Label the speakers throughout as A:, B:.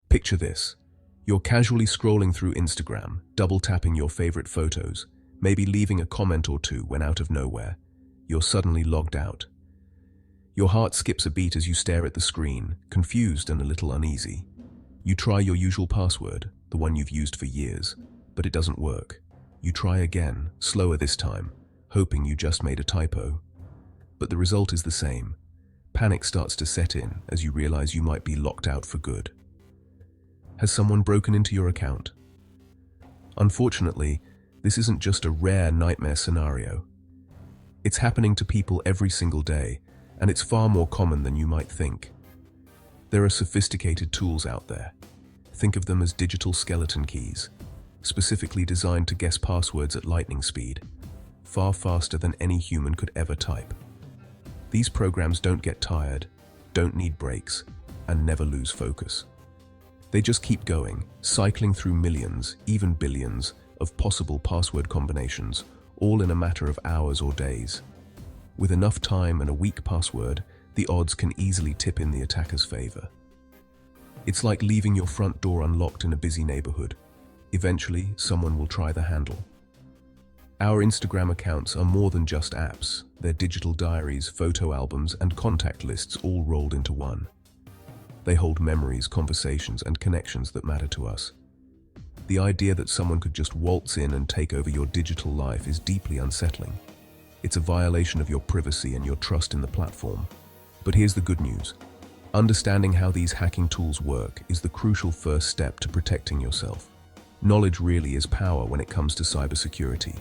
A: Picture this. You're casually scrolling through Instagram, double-tapping your favorite photos, maybe leaving a comment or two when out of nowhere, you're suddenly logged out. Your heart skips a beat as you stare at the screen, confused and a little uneasy. You try your usual password, the one you've used for years, but it doesn't work. You try again, slower this time, hoping you just made a typo. But the result is the same. Panic starts to set in as you realize you might be locked out for good. Has someone broken into your account? Unfortunately, this isn't just a rare nightmare scenario. It's happening to people every single day, and it's far more common than you might think. There are sophisticated tools out there. Think of them as digital skeleton keys, specifically designed to guess passwords at lightning speed, far faster than any human could ever type. These programs don't get tired, don't need breaks, and never lose focus. They just keep going, cycling through millions, even billions, of possible password combinations, all in a matter of hours or days. With enough time and a weak password, the odds can easily tip in the attacker's favor. It's like leaving your front door unlocked in a busy neighborhood. Eventually, someone will try the handle. Our Instagram accounts are more than just apps. They're digital diaries, photo albums, and contact lists all rolled into one. They hold memories, conversations, and connections that matter to us. The idea that someone could just waltz in and take over your digital life is deeply unsettling. It's a violation of your privacy and your trust in the platform. But here's the good news. Understanding how these hacking tools work is the crucial first step to protecting yourself. Knowledge really is power when it comes to cybersecurity.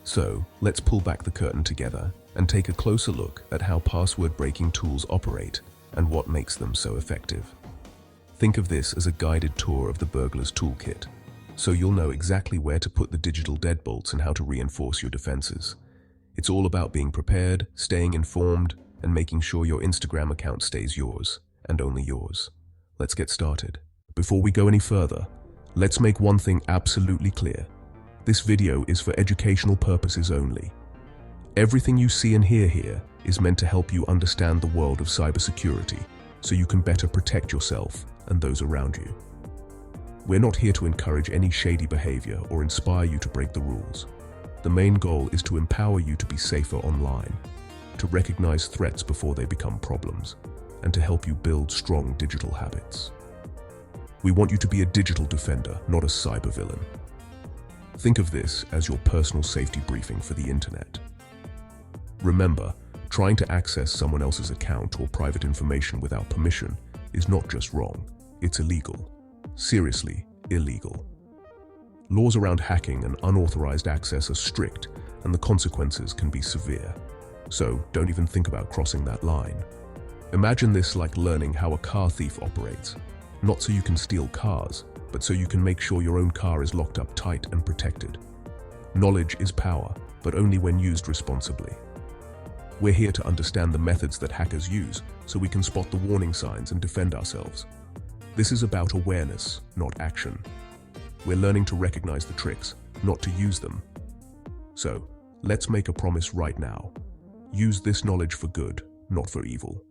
A: So, let's pull back the curtain together and take a closer look at how password-breaking tools operate and what makes them so effective. Think of this as a guided tour of the burglar's toolkit, so you'll know exactly where to put the digital deadbolts and how to reinforce your defenses. It's all about being prepared, staying informed, and making sure your Instagram account stays yours, and only yours. Let's get started. Before we go any further, let's make one thing absolutely clear. This video is for educational purposes only. Everything you see and hear here is meant to help you understand the world of cybersecurity, so you can better protect yourself and those around you. We're not here to encourage any shady behavior or inspire you to break the rules. The main goal is to empower you to be safer online, to recognize threats before they become problems, and to help you build strong digital habits. We want you to be a digital defender, not a cyber villain. Think of this as your personal safety briefing for the internet. Remember, trying to access someone else's account or private information without permission is not just wrong, it's illegal. Seriously, illegal. Laws around hacking and unauthorized access are strict, and the consequences can be severe. So don't even think about crossing that line. Imagine this like learning how a car thief operates, not so you can steal cars, but so you can make sure your own car is locked up tight and protected. Knowledge is power, but only when used responsibly. We're here to understand the methods that hackers use so we can spot the warning signs and defend ourselves. This is about awareness, not action. We're learning to recognize the tricks, not to use them. So, let's make a promise right now. Use this knowledge for good, not for evil.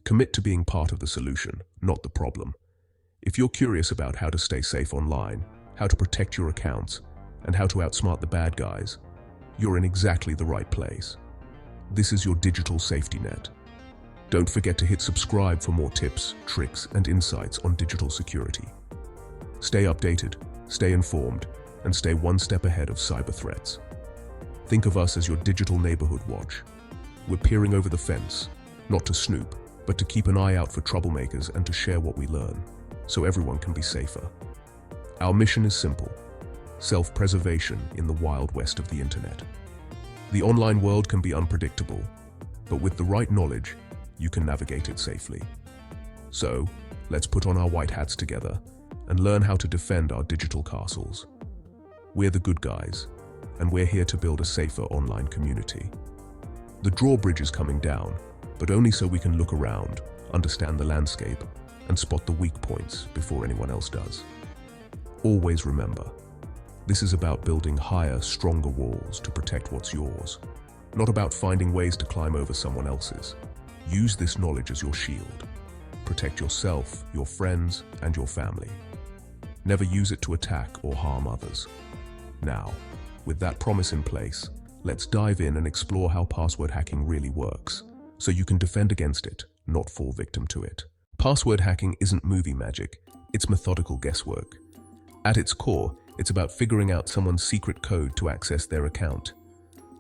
A: Commit to being part of the solution, not the problem. If you're curious about how to stay safe online, how to protect your accounts, and how to outsmart the bad guys, you're in exactly the right place. This is your digital safety net. Don't forget to hit subscribe for more tips, tricks, and insights on digital security. Stay updated, stay informed, and stay one step ahead of cyber threats. Think of us as your digital neighborhood watch. We're peering over the fence, not to snoop, but to keep an eye out for troublemakers and to share what we learn, so everyone can be safer. Our mission is simple: self-preservation in the wild west of the internet. The online world can be unpredictable, but with the right knowledge, you can navigate it safely. So, let's put on our white hats together and learn how to defend our digital castles. We're the good guys, and we're here to build a safer online community. The drawbridge is coming down, but only so we can look around, understand the landscape, and spot the weak points before anyone else does. Always remember, this is about building higher, stronger walls to protect what's yours, not about finding ways to climb over someone else's. Use this knowledge as your shield. protect yourself, your friends, and your family. Never use it to attack or harm others. Now, with that promise in place, let's dive in and explore how password hacking really works, so you can defend against it, not fall victim to it. Password hacking isn't movie magic, it's methodical guesswork. At its core, it's about figuring out someone's secret code to access their account.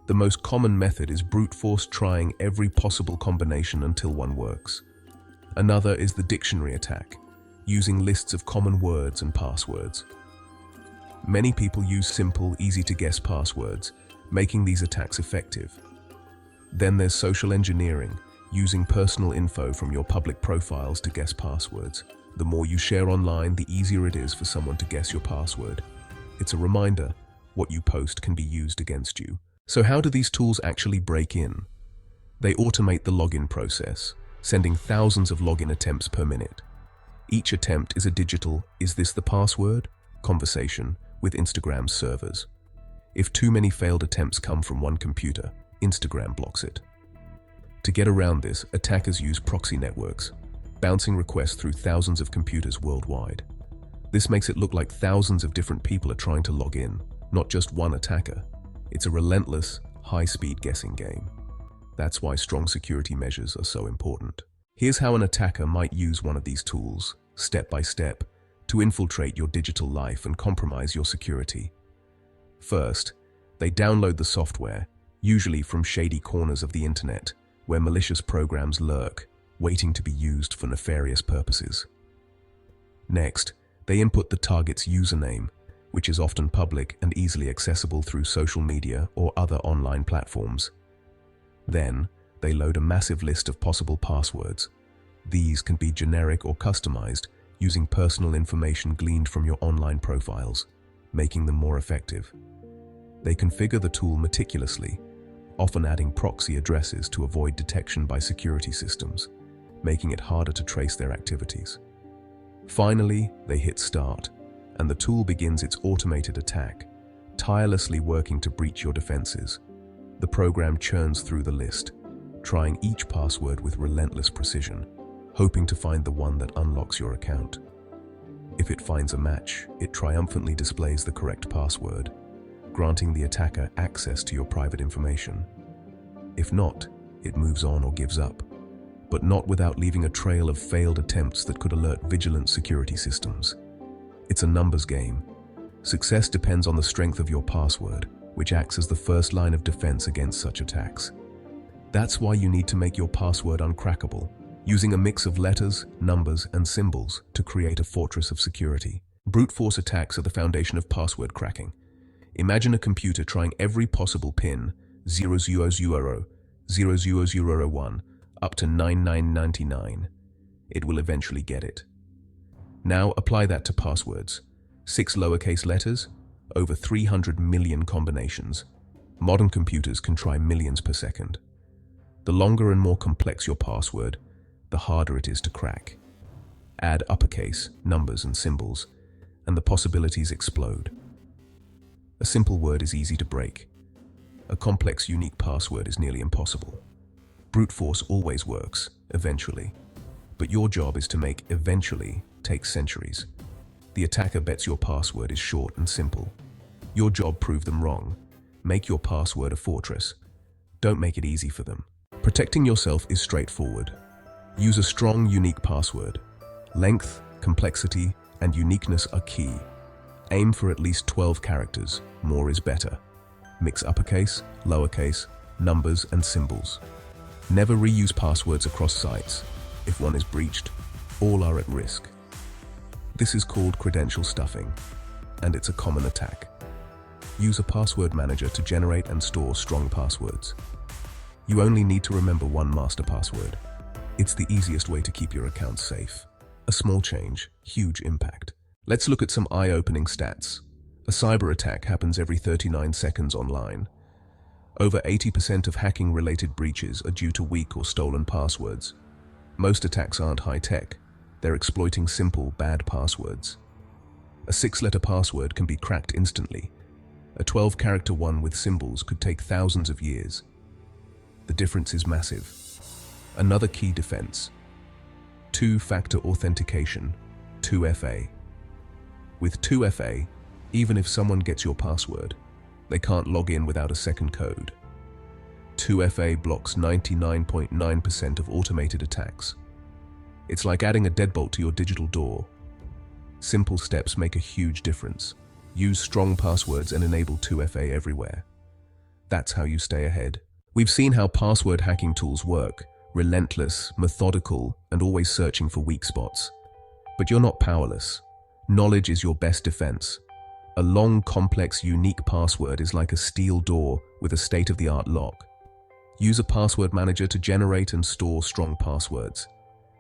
A: The most common method is brute force trying every possible combination until one works. Another is the dictionary attack, using lists of common words and passwords. Many people use simple, easy-to-guess passwords, making these attacks effective. Then there's social engineering, using personal info from your public profiles to guess passwords. The more you share online, the easier it is for someone to guess your password. It's a reminder, what you post can be used against you. So how do these tools actually break in? They automate the login process, sending thousands of login attempts per minute. Each attempt is a digital, "Is this the password?" conversation with Instagram's servers. If too many failed attempts come from one computer, Instagram blocks it. To get around this, attackers use proxy networks, bouncing requests through thousands of computers worldwide. This makes it look like thousands of different people are trying to log in, not just one attacker. It's a relentless, high-speed guessing game. That's why strong security measures are so important. Here's how an attacker might use one of these tools, step by step, to infiltrate your digital life and compromise your security. First, they download the software, usually from shady corners of the internet, where malicious programs lurk, waiting to be used for nefarious purposes. Next, they input the target's username, which is often public and easily accessible through social media or other online platforms. Then, they load a massive list of possible passwords. These can be generic or customized, using personal information gleaned from your online profiles, making them more effective. They configure the tool meticulously, often adding proxy addresses to avoid detection by security systems, making it harder to trace their activities. Finally, they hit start, and the tool begins its automated attack, tirelessly working to breach your defenses. The program churns through the list, trying each password with relentless precision, hoping to find the one that unlocks your account. If it finds a match, it triumphantly displays the correct password, granting the attacker access to your private information. If not, it moves on or gives up, but not without leaving a trail of failed attempts that could alert vigilant security systems. It's a numbers game. Success depends on the strength of your password, which acts as the first line of defense against such attacks. That's why you need to make your password uncrackable, using a mix of letters, numbers, and symbols to create a fortress of security. Brute force attacks are the foundation of password cracking. Imagine a computer trying every possible pin, 000, 00001, up to 9999. It will eventually get it. Now apply that to passwords. 6 lowercase letters, over 300 million combinations. Modern computers can try millions per second. The longer and more complex your password, the harder it is to crack. Add uppercase, numbers, and symbols, and the possibilities explode. A simple word is easy to break. A complex, unique password is nearly impossible. Brute force always works, eventually. But your job is to make eventually take centuries. The attacker bets your password is short and simple. Your job, prove them wrong. Make your password a fortress. Don't make it easy for them. Protecting yourself is straightforward. Use a strong, unique password. Length, complexity, and uniqueness are key. Aim for at least 12 characters. More is better. Mix uppercase, lowercase, numbers, and symbols. Never reuse passwords across sites. If one is breached, all are at risk. This is called credential stuffing, and it's a common attack. Use a password manager to generate and store strong passwords. You only need to remember one master password. It's the easiest way to keep your account safe. A small change, huge impact. Let's look at some eye-opening stats. A cyber attack happens every 39 seconds online. Over 80% of hacking-related breaches are due to weak or stolen passwords. Most attacks aren't high-tech. They're exploiting simple, bad passwords. A 6-letter password can be cracked instantly. A 12-character one with symbols could take thousands of years. The difference is massive. Another key defense. Two-factor authentication, 2FA. With 2FA, even if someone gets your password, they can't log in without a second code. 2FA blocks 99.9% of automated attacks. It's like adding a deadbolt to your digital door. Simple steps make a huge difference. Use strong passwords and enable 2FA everywhere. That's how you stay ahead. We've seen how password hacking tools work: relentless, methodical, and always searching for weak spots. But you're not powerless. Knowledge is your best defense. A long, complex, unique password is like a steel door with a state-of-the-art lock. Use a password manager to generate and store strong passwords.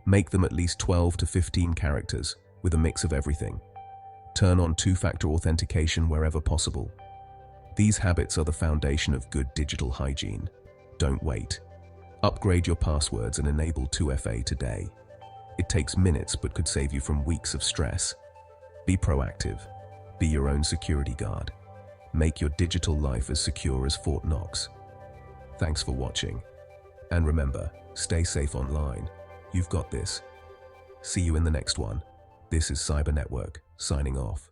A: Make them at least 12 to 15 characters, with a mix of everything. Turn on two-factor authentication wherever possible. These habits are the foundation of good digital hygiene. Don't wait. Upgrade your passwords and enable 2FA today. It takes minutes but could save you from weeks of stress. Be proactive. Be your own security guard. Make your digital life as secure as Fort Knox. Thanks for watching. And remember, stay safe online. You've got this. See you in the next one. This is Cyber Network, signing off.